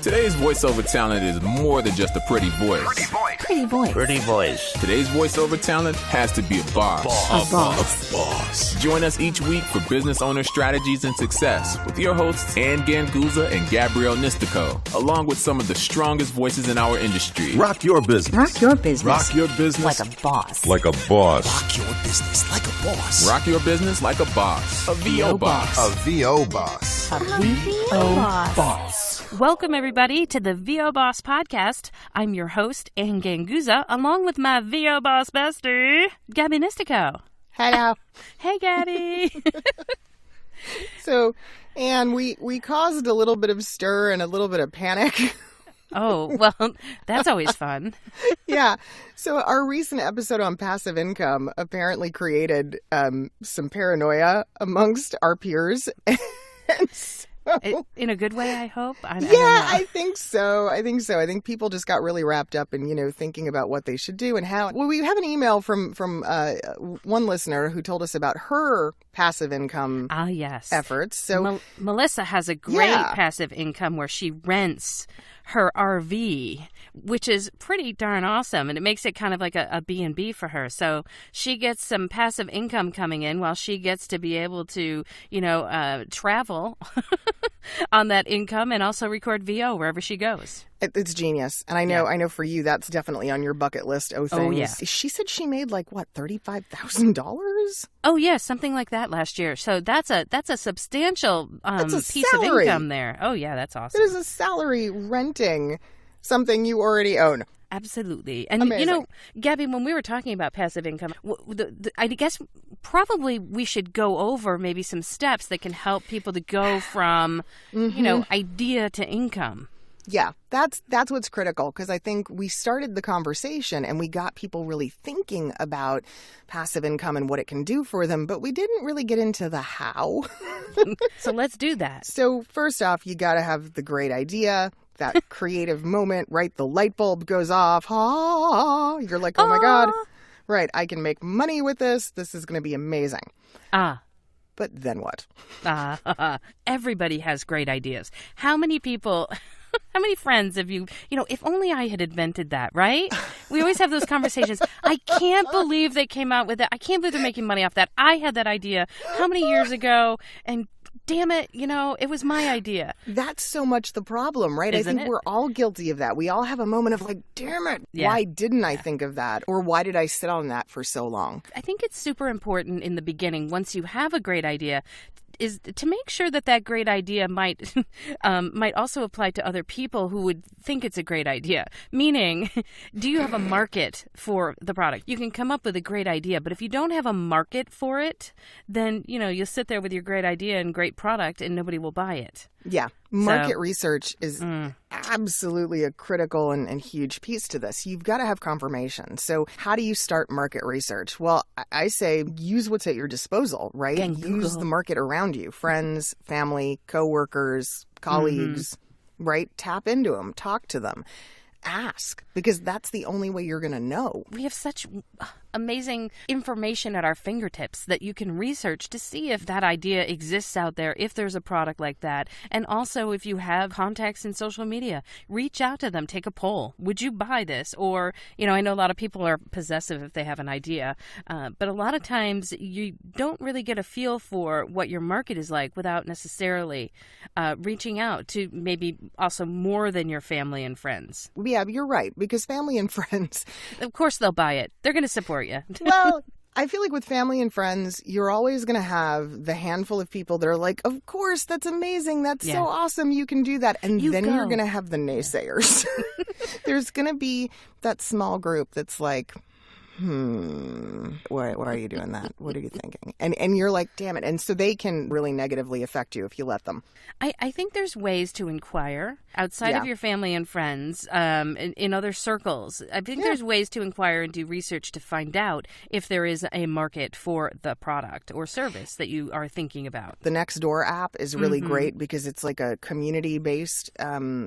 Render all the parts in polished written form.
Today's voiceover talent is more than just a pretty voice. Pretty voice. Today's voiceover talent has to be a boss. A boss. Join us each week for business owner strategies and success with your hosts Ann Ganguza and Gabrielle Nistico, along with some of the strongest voices in our industry. Rock your business. Rock your business. Rock your business. Like a boss. Like a boss. Rock your business like a boss. Rock your business like a boss. A VO boss. A VO boss. A VO boss. Welcome, everybody, to the VO Boss Podcast. I'm your host, Ann Ganguza, along with my VO Boss bestie, Gabby Nistico. Hello. Hey, Gabby. So, Anne, we caused a little bit of stir and a little bit of panic. Oh, well, that's always fun. Yeah. So our recent episode on passive income apparently created some paranoia amongst our peers. And so, In a good way, I hope? I don't know. I think so. I think people just got really wrapped up in, thinking about what they should do and how. Well, we have an email from one listener who told us about her passive income efforts. So Melissa has a great passive income where she rents her RV, which is pretty darn awesome, and it makes it kind of like a B&B for her. So she gets some passive income coming in while she gets to be able to, travel on that income and also record VO wherever she goes. It's genius. And I know for you, that's definitely on your bucket list things. Oh, yeah. She said she made $35,000? Oh, yeah, something like that last year. So that's a substantial piece salary. of income there. Oh, yeah, that's awesome. It is a salary renting something you already own. Absolutely. And, Amazing. Gabby, when we were talking about passive income, I guess probably we should go over maybe some steps that can help people to go from, idea to income. Yeah, that's what's critical, because I think we started the conversation and we got people really thinking about passive income and what it can do for them, but we didn't really get into the how. So let's do that. So first off, you got to have the great idea, that creative moment, right? The light bulb goes off. You're like, oh my God, right, I can make money with this. This is going to be amazing. But then what? Everybody has great ideas. How many people... How many friends have you, if only I had invented that, right? We always have those conversations. I can't believe they came out with it. I can't believe they're making money off that. I had that idea how many years ago? And damn it, it was my idea. That's so much the problem, right? Isn't I think it? we're all guilty of that. We all have a moment of like, damn it, why didn't I think of that? Or why did I sit on that for so long? I think it's super important in the beginning, once you have a great idea, is to make sure that great idea might also apply to other people who would think it's a great idea. Meaning, do you have a market for the product? You can come up with a great idea, but if you don't have a market for it, then, you'll sit there with your great idea and great product and nobody will buy it. Yeah. Market research is absolutely a critical and huge piece to this. You've got to have confirmation. So how do you start market research? Well, I say use what's at your disposal, right? Use the market around you. Friends, family, coworkers, colleagues, right? Tap into them. Talk to them. Ask, because that's the only way you're going to know. We have such amazing information at our fingertips that you can research to see if that idea exists out there, if there's a product like that. And also, if you have contacts in social media, reach out to them, take a poll. Would you buy this? Or, I know a lot of people are possessive if they have an idea, but a lot of times you don't really get a feel for what your market is like without necessarily reaching out to maybe also more than your family and friends. Yeah, you're right, because family and friends... Of course they'll buy it. They're going to support you. Well, I feel like with family and friends, you're always going to have the handful of people that are like, of course, that's amazing. That's so awesome. You can do that. And then you're going to have the naysayers. There's going to be that small group that's like, why are you doing that? What are you thinking? And you're like, damn it. And so they can really negatively affect you if you let them. I think there's ways to inquire outside of your family and friends, in other circles. I think there's ways to inquire and do research to find out if there is a market for the product or service that you are thinking about. The Nextdoor app is really great because it's like a community-based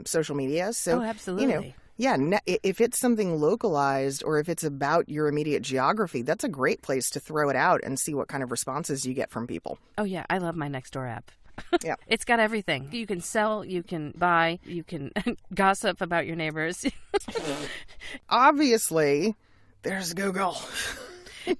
social media. So, absolutely. Yeah, if it's something localized or if it's about your immediate geography, that's a great place to throw it out and see what kind of responses you get from people. Oh, yeah. I love my Nextdoor app. Yep. It's got everything. You can sell, you can buy, you can gossip about your neighbors. Obviously, there's Google.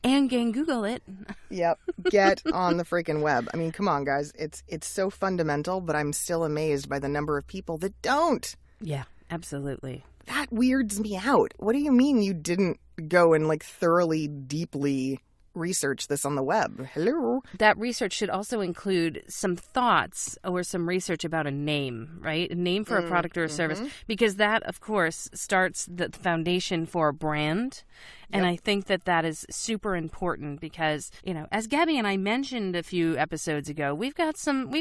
And can Google it. Yep. Get on the freaking web. I mean, come on, guys. It's so fundamental, but I'm still amazed by the number of people that don't. Yeah, absolutely. That weirds me out. What do you mean you didn't go and like thoroughly, deeply research this on the web? Hello? That research should also include some thoughts or some research about a name, right? A name for a product or a service, because that, of course, starts the foundation for a brand. And I think that is super important because, as Gabby and I mentioned a few episodes ago, we've got some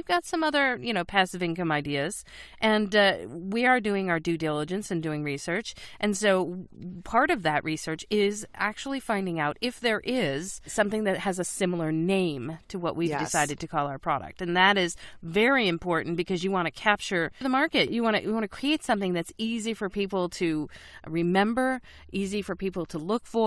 other, passive income ideas, and we are doing our due diligence and doing research. And so part of that research is actually finding out if there is something that has a similar name to what we've decided to call our product. And that is very important because you want to capture the market. You want to create something that's easy for people to remember, easy for people to look for,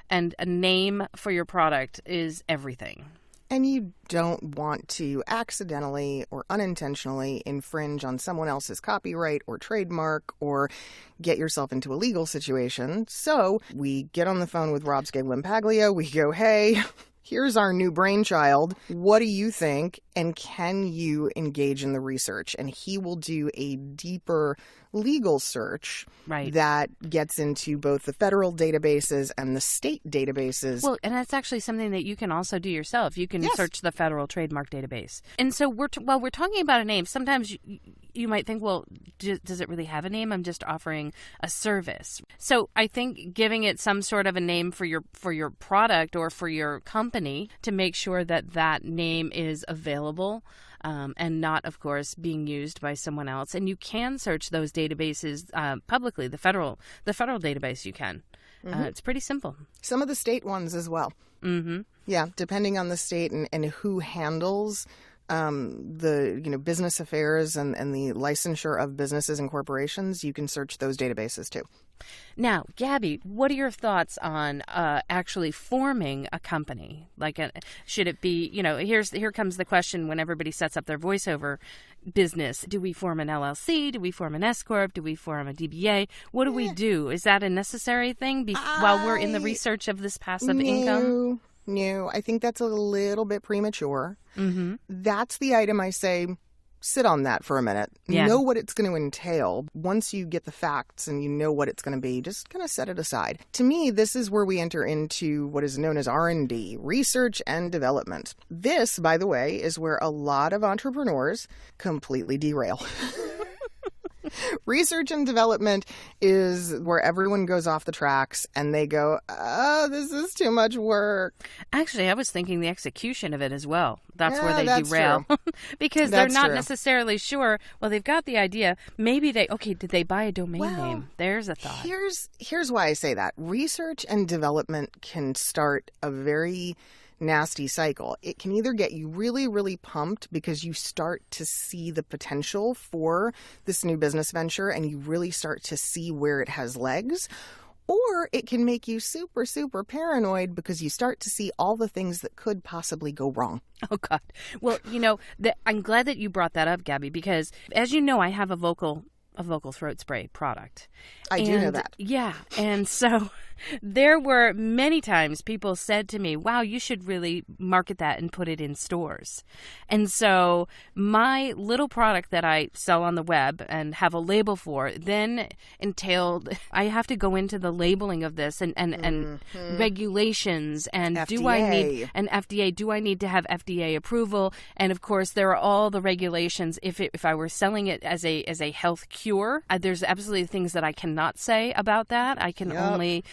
and a name for your product is everything. And you don't want to accidentally or unintentionally infringe on someone else's copyright or trademark or get yourself into a legal situation. So we get on the phone with Rob Scaglin-Paglia. We go, hey, here's our new brainchild. What do you think? And can you engage in the research? And he will do a deeper legal search that gets into both the federal databases and the state databases. Well, and that's actually something that you can also do yourself. You can search the federal trademark database. And so while we're talking about a name, sometimes you might think, well, does it really have a name? I'm just offering a service. So I think giving it some sort of a name for your product or for your company to make sure that name is available and not, of course, being used by someone else. And you can search those databases publicly. The federal database you can. It's pretty simple. Some of the state ones as well. Mm-hmm. Yeah, depending on the state and who handles the business affairs and the licensure of businesses and corporations, you can search those databases too. Now, Gabby, what are your thoughts on actually forming a company? Should it be, here comes the question when everybody sets up their voiceover business. Do we form an LLC? Do we form an S-Corp? Do we form a DBA? What do we do? Is that a necessary thing while we're in the research of this passive income? No, I think that's a little bit premature. Mm-hmm. That's the item I say, sit on that for a minute. Yeah. Know what it's going to entail. Once you get the facts and you know what it's going to be, just kind of set it aside. To me, this is where we enter into what is known as R&D, research and development. This, by the way, is where a lot of entrepreneurs completely derail. Research and development is where everyone goes off the tracks and they go, this is too much work. Actually, I was thinking the execution of it as well. That's where they derail. Because they're not necessarily sure. Well, they've got the idea. Maybe did they buy a domain name? There's a thought. Here's why I say that. Research and development can start a very nasty cycle. It can either get you really, really pumped because you start to see the potential for this new business venture and you really start to see where it has legs, or it can make you super, super paranoid because you start to see all the things that could possibly go wrong. Oh, God. Well, I'm glad that you brought that up, Gabby, because as you know, I have a vocal throat spray product. I do know that. Yeah. And so there were many times people said to me, wow, you should really market that and put it in stores. And so my little product that I sell on the web and have a label for then entailed, I have to go into the labeling of this and regulations and FDA. Do I need an FDA? Do I need to have FDA approval? And of course, there are all the regulations. If I were selling it as a health cure, there's absolutely things that I cannot say about that. I can only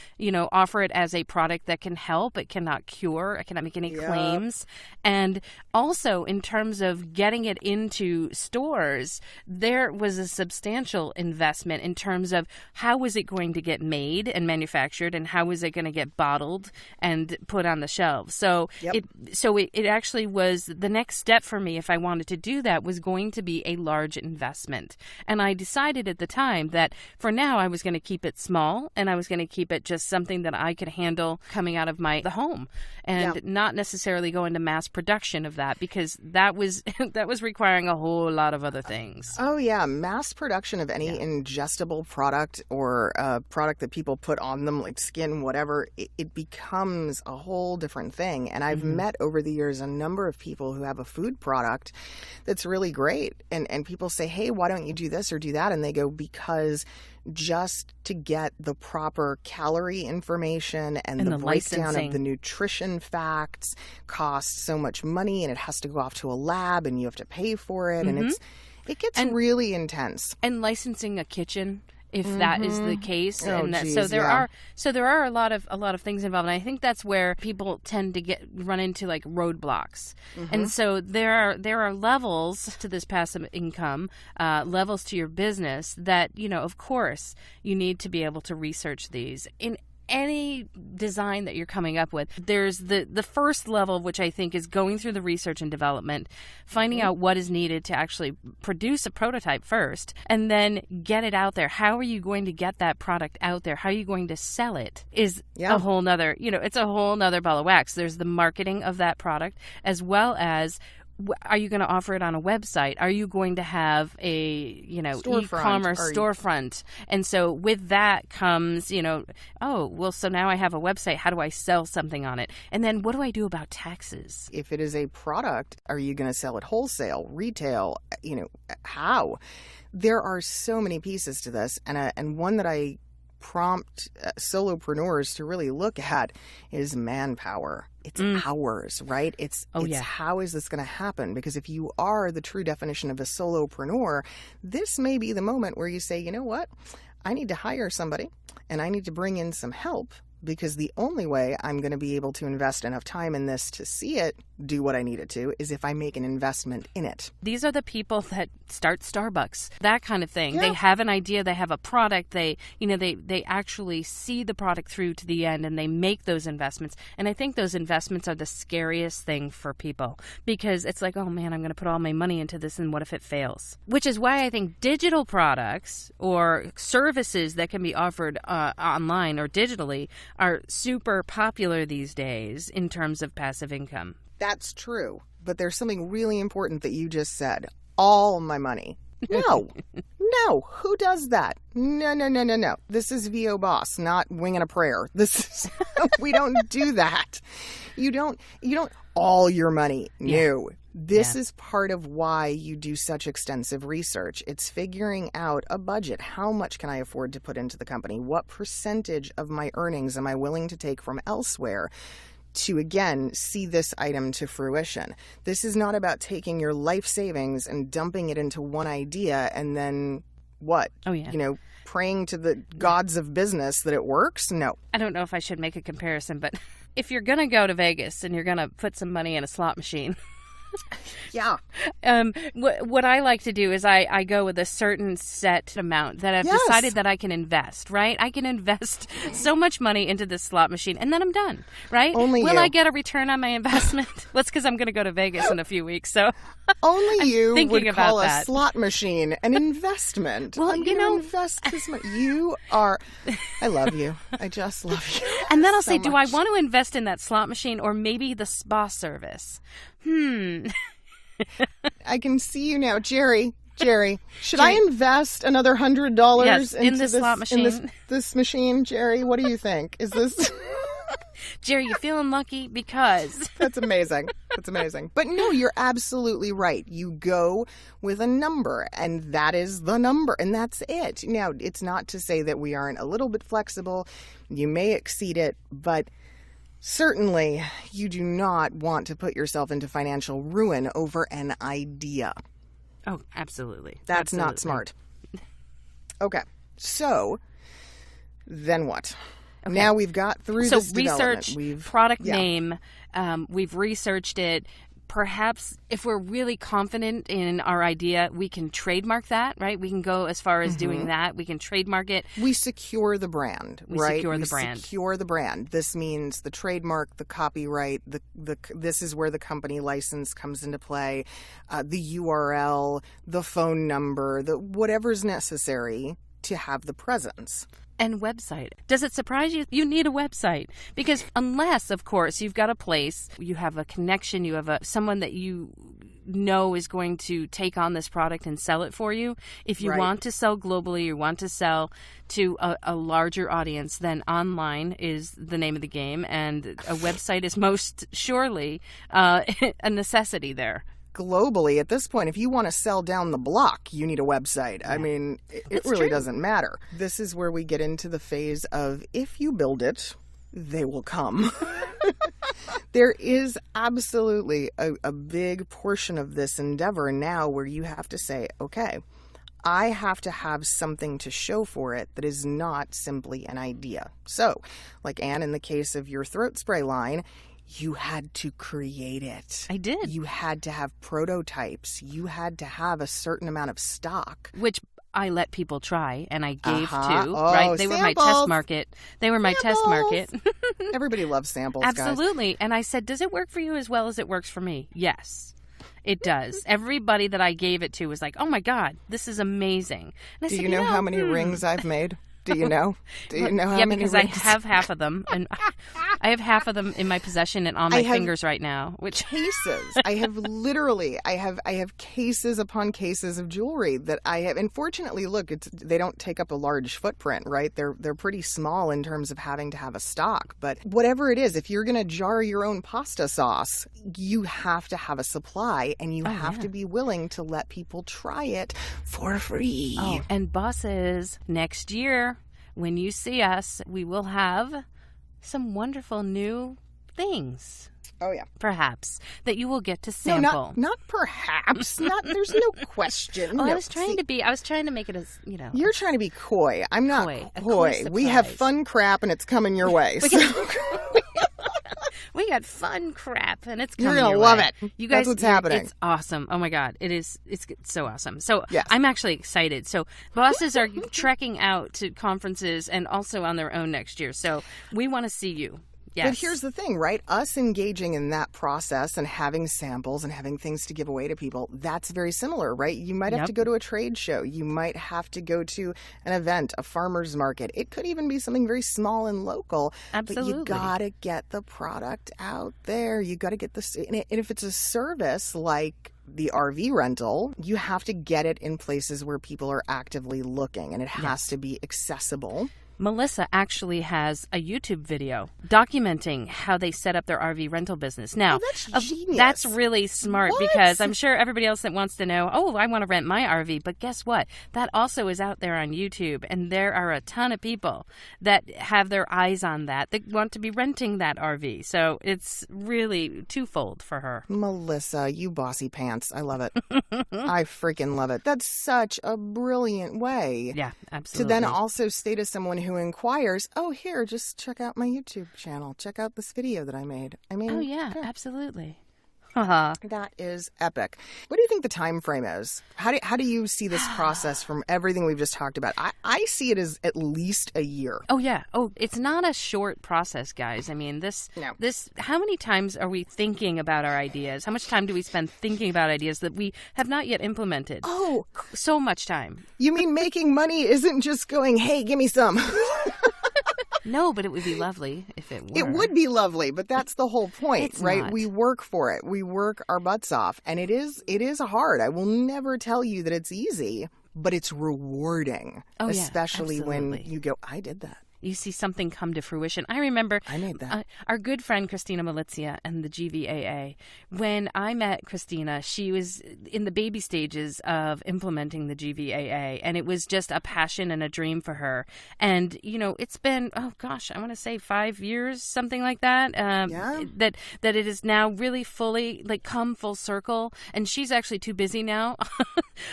offer it as a product that can help. It cannot cure. I cannot make any claims. And also, in terms of getting it into stores, there was a substantial investment in terms of how is it going to get made and manufactured and how is it going to get bottled and put on the shelves. So it actually was the next step for me if I wanted to do that was going to be a large investment. And I decided decided at the time that for now I was going to keep it small, and I was going to keep it just something that I could handle coming out of the home, and not necessarily go into mass production of that, because that was that was requiring a whole lot of other things. Oh yeah, mass production of any ingestible product or a product that people put on them, like skin, whatever, it becomes a whole different thing. And I've met over the years a number of people who have a food product that's really great, and people say, hey, why don't you do this or do that? And they go, because just to get the proper calorie information and the breakdown of the nutrition facts costs so much money, and it has to go off to a lab and you have to pay for it, and it gets really intense. And licensing a kitchen, if that is the case, so there are a lot of things involved, and I think that's where people tend to run into like roadblocks. And so there are levels to this passive income, levels to your business that, of course you need to be able to research these. In any design that you're coming up with, there's the first level, which I think is going through the research and development, finding out what is needed to actually produce a prototype first, and then get it out there. How are you going to get that product out there? How are you going to sell it? Is a whole nother, it's a whole nother ball of wax. There's the marketing of that product, as well as, are you going to offer it on a website? Are you going to have a, e-commerce storefront? And so with that comes, so now I have a website. How do I sell something on it? And then what do I do about taxes? If it is a product, are you going to sell it wholesale, retail? How? There are so many pieces to this. And one that I prompt solopreneurs to really look at is manpower. It's hours, right? It's how is this going to happen? Because if you are the true definition of a solopreneur, this may be the moment where you say, you know what? I need to hire somebody and I need to bring in some help, because the only way I'm going to be able to invest enough time in this to see it do what I need it to is if I make an investment in it. These are the people that start Starbucks, that kind of thing. Yeah. They have an idea, they have a product, they actually see the product through to the end, and they make those investments. And I think those investments are the scariest thing for people, because it's like, oh man, I'm going to put all my money into this, and what if it fails? Which is why I think digital products or services that can be offered online or digitally are super popular these days in terms of passive income. That's true. But there's something really important that you just said. All my money. No. No. Who does that? No. This is VO Boss, not winging a prayer. We don't do that. You don't all your money. No. This is part of why you do such extensive research. It's figuring out a budget. How much can I afford to put into the company? What percentage of my earnings am I willing to take from elsewhere to, again, see this item to fruition? This is not about taking your life savings and dumping it into one idea and then what? Oh, yeah. Praying to the gods of business that it works? No. I don't know if I should make a comparison, but if you're going to go to Vegas and you're going to put some money in a slot machine... Yeah. What I like to do is I go with a certain set amount that I've decided that I can invest, right? I can invest so much money into this slot machine, and then I'm done, right? Will I get a return on my investment? Well, it's because I'm going to go to Vegas in a few weeks, so only you would call that. A slot machine an investment. Well, I'm going to invest this money. You are. I love you. I just love you. And then I'll say, do I want to invest in that slot machine or maybe the spa service? I can see you now, Jerry. Should I invest another $100 in this slot machine? In this machine, Jerry? What do you think? Is this? Jerry, you feeling lucky? Because That's amazing. But no, you're absolutely right. You go with a number, and that is the number, and that's it. Now, it's not to say that we aren't a little bit flexible. You may exceed it, but certainly you do not want to put yourself into financial ruin over an idea. Oh, absolutely. That's not smart. Okay, so then what? Okay. Now we've got through this research, development. Product name, we've researched it, perhaps if we're really confident in our idea, we can trademark that, right? We can go as far as doing that. We can trademark it. We secure the brand, right? Secure the brand. Secure the brand. This means the trademark, the copyright, this is where the company license comes into play, the URL, the phone number, whatever's necessary to have the presence. And website. Does it surprise you? You need a website. Because unless, of course, you've got a place, you have a connection, you have someone that you know is going to take on this product and sell it for you. If you want to sell globally, you want to sell to a larger audience, then online is the name of the game. And a website is most surely a necessity there. Globally, at this point, if you want to sell down the block, you need a website. I mean, it really doesn't matter. This is where we get into the phase of if you build it, they will come. There is absolutely a big portion of this endeavor now where you have to say, okay, I have to have something to show for it that is not simply an idea. So, like Anne, in the case of your throat spray line, you had to create it. I did. You had to have prototypes. You had to have a certain amount of stock. Which I let people try, and I gave to, Oh, right? They were my test market. They were my test market. Everybody loves samples, guys. Absolutely. And I said, does it work for you as well as it works for me? Yes, it does. Everybody that I gave it to was like, oh, my God, this is amazing. And I Do said, you know how many rings I've made? Do you know? Do you know how many because rings? I have half of them, and I have half of them in my possession and on my fingers right now. Which cases? I have literally, I have cases upon cases of jewelry that I have. And fortunately, look, they don't take up a large footprint, right? They're pretty small in terms of having to have a stock. But whatever it is, if you're going to jar your own pasta sauce, you have to have a supply, and you have to be willing to let people try it for free. Oh, and bosses, next year, when you see us, we will have some wonderful new things. Oh, yeah. Perhaps that you will get to sample. No, not perhaps. There's no question. I was trying to make it as, You're trying to be coy. I'm not coy. We have fun crap and it's coming your way. We got fun crap, and it's coming. You're gonna your love way. it. You guys, that's what's happening. It's awesome. Oh my God, it's so awesome. So yes. I'm actually excited. So bosses are trekking out to conferences and also on their own next year. So we want to see you. Yes. But here's the thing, right? Us engaging in that process and having samples and having things to give away to people, that's very similar, right? You might have to go to a trade show. You might have to go to an event, a farmer's market. It could even be something very small and local. Absolutely. But you got to get the product out there. You got to get this. And if it's a service like the RV rental, you have to get it in places where people are actively looking, and it has to be accessible. Melissa actually has a YouTube video documenting how they set up their RV rental business. Now, that's genius. That's really smart because I'm sure everybody else that wants to know, I want to rent my RV. But guess what? That also is out there on YouTube, and there are a ton of people that have their eyes on that want to be renting that RV. So it's really twofold for her. Melissa, you bossy pants. I love it. I freaking love it. That's such a brilliant way. Yeah, absolutely. To then also say to someone who inquires, here, just check out my YouTube channel. Check out this video that I made. I mean, oh, yeah, absolutely. That is epic. What do you think the time frame is? How do you see this process from everything we've just talked about? I see it as at least a year. Oh, yeah. Oh, it's not a short process, guys. I mean, how many times are we thinking about our ideas? How much time do we spend thinking about ideas that we have not yet implemented? Oh, so much time. You mean making money isn't just going, hey, give me some. No, but it would be lovely if it were. It would be lovely, but that's the whole point, it's right? Not. We work for it. We work our butts off, and it is hard. I will never tell you that it's easy, but it's rewarding, especially when you go, I did that. You see something come to fruition. I remember I made that. Our good friend Christina Malizia and the GVAA. When I met Christina, she was in the baby stages of implementing the GVAA, and it was just a passion and a dream for her. And it's been I want to say 5 years, something like that. That it is now really fully come full circle. And she's actually too busy now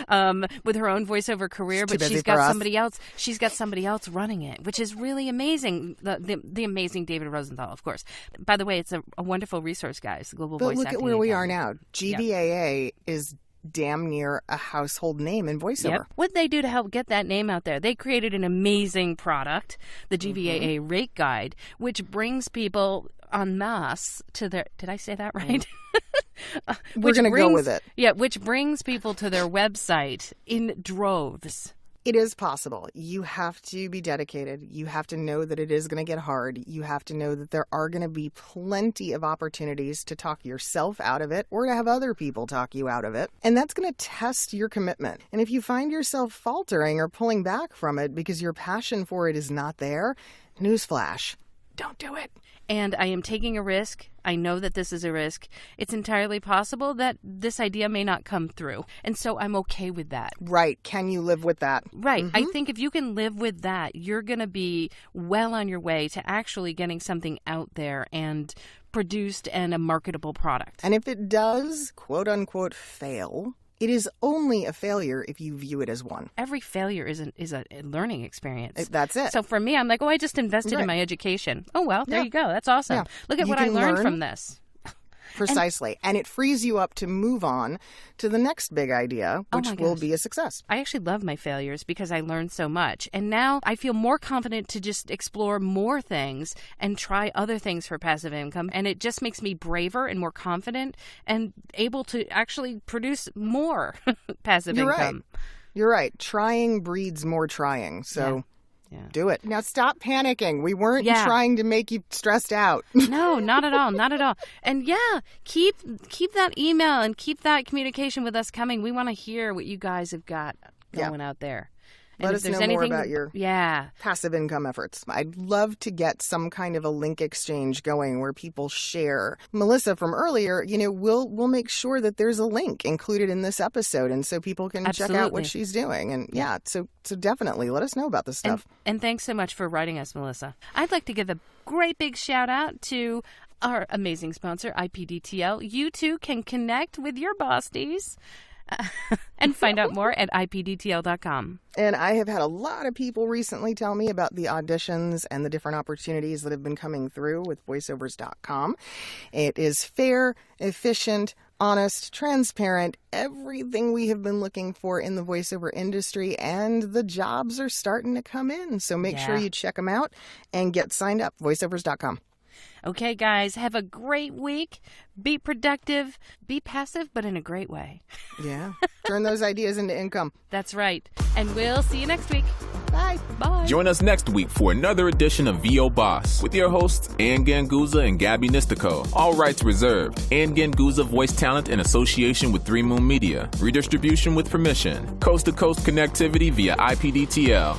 with her own voiceover career, but she's got somebody else. She's got somebody else running it, which is really really amazing. The amazing David Rosenthal, of course. By the way, it's a wonderful resource, guys. The Global Voice But look Acting at where we are Academy. now. GVAA is damn near a household name in voiceover. Yep. What did they do to help get that name out there? They created an amazing product, the GVAA Rate Guide, which brings people en masse to their... Did I say that right? We're going to go with it. Yeah, which brings people to their website in droves. It is possible. You have to be dedicated. You have to know that it is going to get hard. You have to know that there are going to be plenty of opportunities to talk yourself out of it or to have other people talk you out of it. And that's going to test your commitment. And if you find yourself faltering or pulling back from it because your passion for it is not there, newsflash, don't do it. And I am taking a risk. I know that this is a risk. It's entirely possible that this idea may not come through. And so I'm okay with that. Right. Can you live with that? Right. I think if you can live with that, you're going to be well on your way to actually getting something out there and produced and a marketable product. And if it does, quote unquote, fail, it is only a failure if you view it as one. Every failure is a learning experience. That's it. So for me, I'm like, I just invested in my education. Oh, well, there you go. That's awesome. Yeah. Look at You what I can learned learn. from this. Precisely. And it frees you up to move on to the next big idea, which will be a success. I actually love my failures because I learned so much. And now I feel more confident to just explore more things and try other things for passive income. And it just makes me braver and more confident and able to actually produce more passive income. You're right. Trying breeds more trying. So do it. Now stop panicking. We weren't trying to make you stressed out. No, not at all. Not at all. And keep that email and keep that communication with us coming. We want to hear what you guys have got going out there. And Let us know more about your passive income efforts. I'd love to get some kind of a link exchange going where people share. Melissa from earlier, we'll make sure that there's a link included in this episode, and so people can check out what she's doing. And so definitely let us know about this stuff. And thanks so much for writing us, Melissa. I'd like to give a great big shout out to our amazing sponsor, IPDTL. You too can connect with your bosties. And find out more at ipdtl.com. And I have had a lot of people recently tell me about the auditions and the different opportunities that have been coming through with voiceovers.com. It is fair, efficient, honest, transparent, everything we have been looking for in the voiceover industry, and the jobs are starting to come in. So make sure you check them out and get signed up, voiceovers.com. Okay, guys, have a great week. Be productive. Be passive, but in a great way. Yeah. Turn those ideas into income. That's right. And we'll see you next week. Bye. Bye. Join us next week for another edition of VO Boss with your hosts, Ann Ganguza and Gabby Nistico. All rights reserved. Ann Ganguza voice talent in association with 3 Moon Media. Redistribution with permission. Coast-to-coast connectivity via IPDTL.